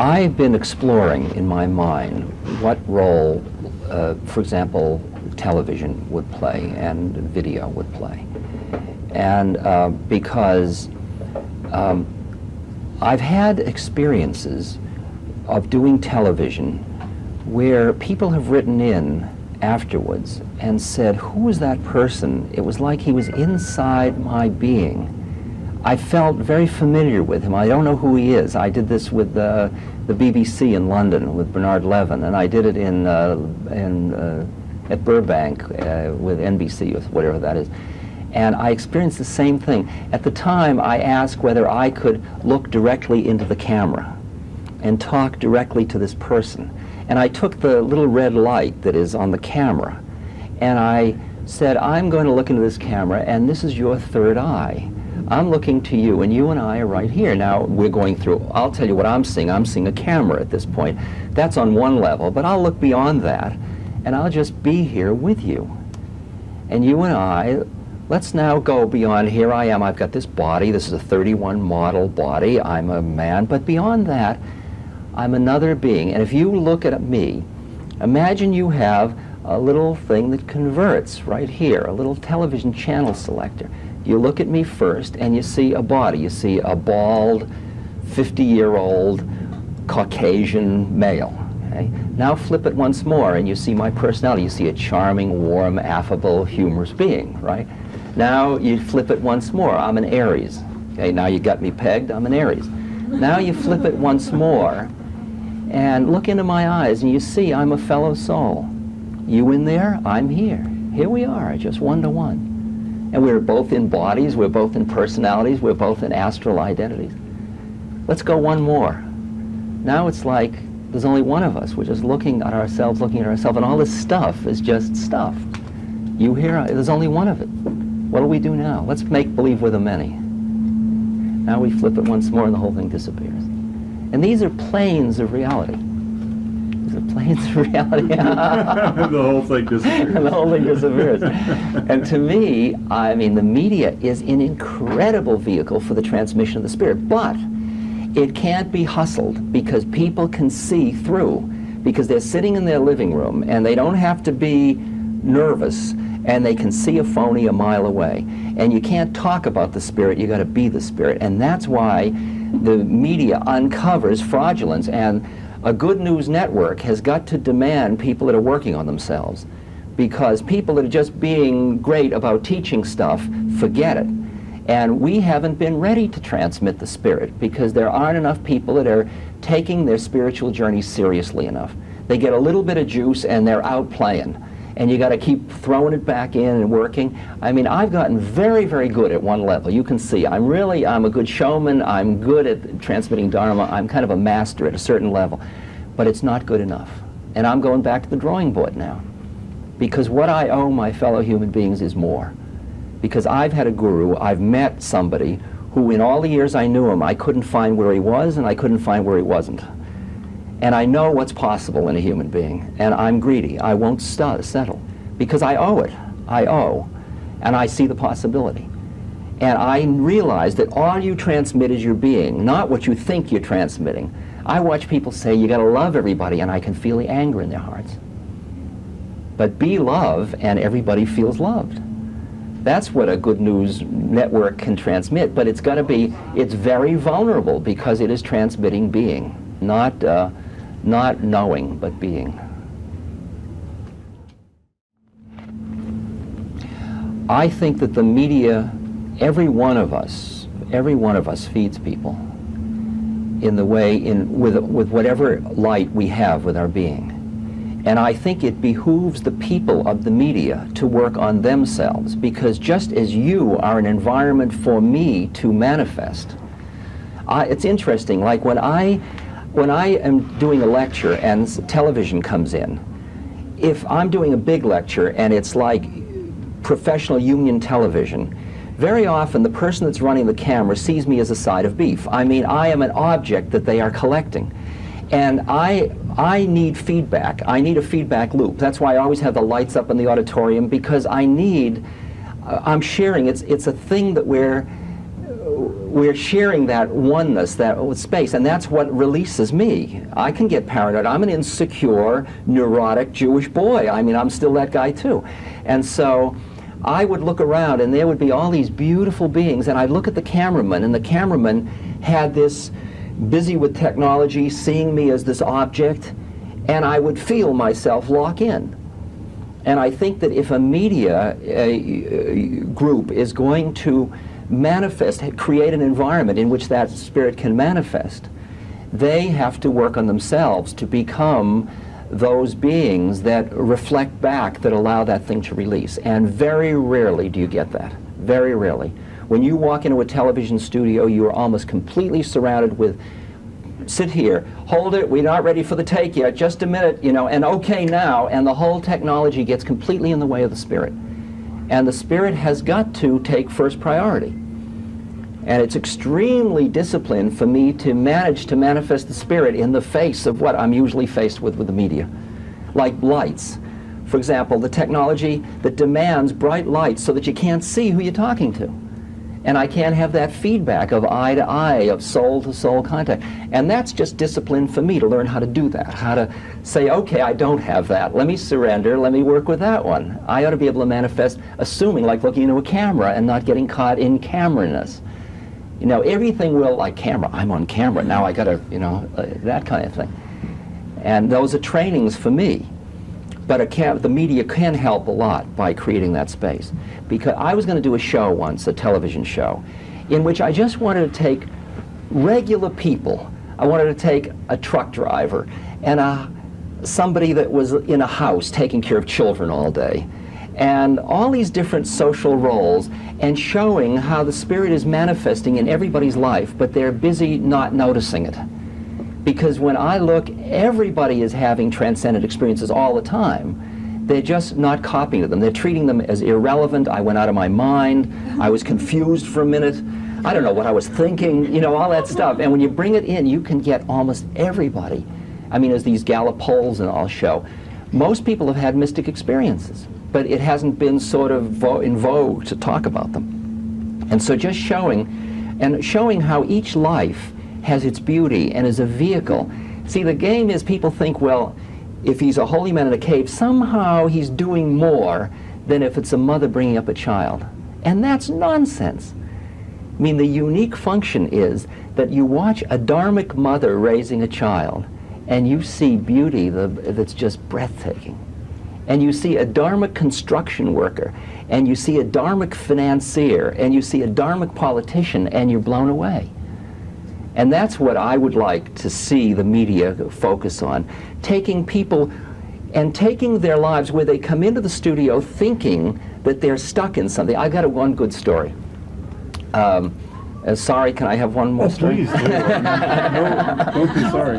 I've been exploring in my mind what role, for example, television would play and video would play. And because I've had experiences of doing television where people have written in afterwards and said, who is that person? It was like he was inside my being. I felt very familiar with him. I don't know who he is. I did this with the BBC in London with Bernard Levin, and I did it at Burbank with NBC, or whatever that is. And I experienced the same thing. At the time, I asked whether I could look directly into the camera and talk directly to this person. And I took the little red light that is on the camera, and I said, I'm going to look into this camera, and this is your third eye. I'm looking to you, and you and I are right here. Now, we're going through, I'll tell you what I'm seeing. I'm seeing a camera at this point. That's on one level, but I'll look beyond that, and I'll just be here with you. And you and I, let's now go beyond, here I am, I've got this body, this is a 31 model body, I'm a man, but beyond that, I'm another being. And if you look at me, imagine you have a little thing that converts right here, a little television channel selector. You look at me first and you see a body. You see a bald, 50-year-old Caucasian male. Okay? Now flip it once more and you see my personality. You see a charming, warm, affable, humorous being, right? Now you flip it once more. I'm an Aries. Okay, now you got me pegged. I'm an Aries. Now you flip it once more and look into my eyes and you see I'm a fellow soul. You in there, I'm here. Here we are, just one-to-one. And we're both in bodies, we're both in personalities, we're both in astral identities. Let's go one more. Now it's like there's only one of us. We're just looking at ourselves, and all this stuff is just stuff. You hear, there's only one of it. What do we do now? Let's make believe we're the many. Now we flip it once more and the whole thing disappears. And these are planes of reality. These are planes of reality. The whole thing disappears. And the whole thing disappears. And to me, I mean, the media is an incredible vehicle for the transmission of the spirit, but it can't be hustled because people can see through, because they're sitting in their living room and they don't have to be nervous, and they can see a phony a mile away. And you can't talk about the spirit, you got to be the spirit. And that's why the media uncovers fraudulence, and a good news network has got to demand people that are working on themselves, because people that are just being great about teaching stuff forget it. And we haven't been ready to transmit the spirit because there aren't enough people that are taking their spiritual journey seriously enough. They get a little bit of juice and they're out playing. And you got to keep throwing it back in and working. I mean, I've gotten very, very good at one level. You can see I'm a good showman. I'm good at transmitting Dharma. I'm kind of a master at a certain level. But it's not good enough. And I'm going back to the drawing board now. Because what I owe my fellow human beings is more. Because I've had a guru, I've met somebody who in all the years I knew him, I couldn't find where he was and I couldn't find where he wasn't. And I know what's possible in a human being, and I'm greedy. I won't settle, because I owe it. I owe, and I see the possibility. And I realize that all you transmit is your being, not what you think you're transmitting. I watch people say, you gotta love everybody, and I can feel the anger in their hearts. But be love, and everybody feels loved. That's what a good news network can transmit, but it's gotta be, it's very vulnerable, because it is transmitting being, not knowing, but being. I think that the media, every one of us feeds people in the way, with whatever light we have with our being. And I think it behooves the people of the media to work on themselves, because just as you are an environment for me to manifest, it's interesting, like when I am doing a lecture and television comes in, if I'm doing a big lecture and it's like professional union television, very often the person that's running the camera sees me as a side of beef. I mean, I am an object that they are collecting. And I need feedback. I need a feedback loop. That's why I always have the lights up in the auditorium, because I'm sharing. It's a thing that we're sharing that oneness, that space, and that's what releases me. I can get paranoid. I'm an insecure, neurotic Jewish boy. I mean, I'm still that guy too. And so I would look around, and there would be all these beautiful beings, and I'd look at the cameraman, and the cameraman had this busy with technology, seeing me as this object, and I would feel myself lock in. And I think that if a media group is going to manifest, create an environment in which that spirit can manifest, they have to work on themselves to become those beings that reflect back, that allow that thing to release. And very rarely do you get that. Very rarely. When you walk into a television studio, you are almost completely surrounded with, sit here, hold it, we're not ready for the take yet, just a minute, you know, and okay now, and the whole technology gets completely in the way of the spirit. And the spirit has got to take first priority. And it's extremely disciplined for me to manage to manifest the spirit in the face of what I'm usually faced with the media. Like lights. For example, the technology that demands bright lights so that you can't see who you're talking to. And I can't have that feedback of eye to eye, of soul to soul contact. And that's just discipline for me to learn how to do that, how to say, okay, I don't have that. Let me surrender, let me work with that one. I ought to be able to manifest, assuming like looking into a camera and not getting caught in camera-ness. You know, everything will, like camera, I'm on camera, now I gotta, you know, that kind of thing. And those are trainings for me. But the media can help a lot by creating that space. Because I was going to do a show once, a television show, in which I just wanted to take regular people. I wanted to take a truck driver and somebody that was in a house taking care of children all day, and all these different social roles, and showing how the spirit is manifesting in everybody's life, but they're busy not noticing it. Because when I look, everybody is having transcendent experiences all the time. They're just not copying them. They're treating them as irrelevant. I went out of my mind. I was confused for a minute. I don't know what I was thinking, you know, all that stuff. And when you bring it in, you can get almost everybody. I mean, as these Gallup polls and all show, most people have had mystic experiences, but it hasn't been sort of in vogue to talk about them. And so just showing how each life has its beauty and is a vehicle. See, the game is people think, well, if he's a holy man in a cave, somehow he's doing more than if it's a mother bringing up a child. And that's nonsense. I mean, the unique function is that you watch a dharmic mother raising a child, and you see beauty that's just breathtaking. And you see a dharmic construction worker, and you see a dharmic financier, and you see a dharmic politician, and you're blown away. And that's what I would like to see the media focus on. Taking people and taking their lives where they come into the studio thinking that they're stuck in something. I've got one good story. Sorry, can I have one more story? Please. No, don't be sorry.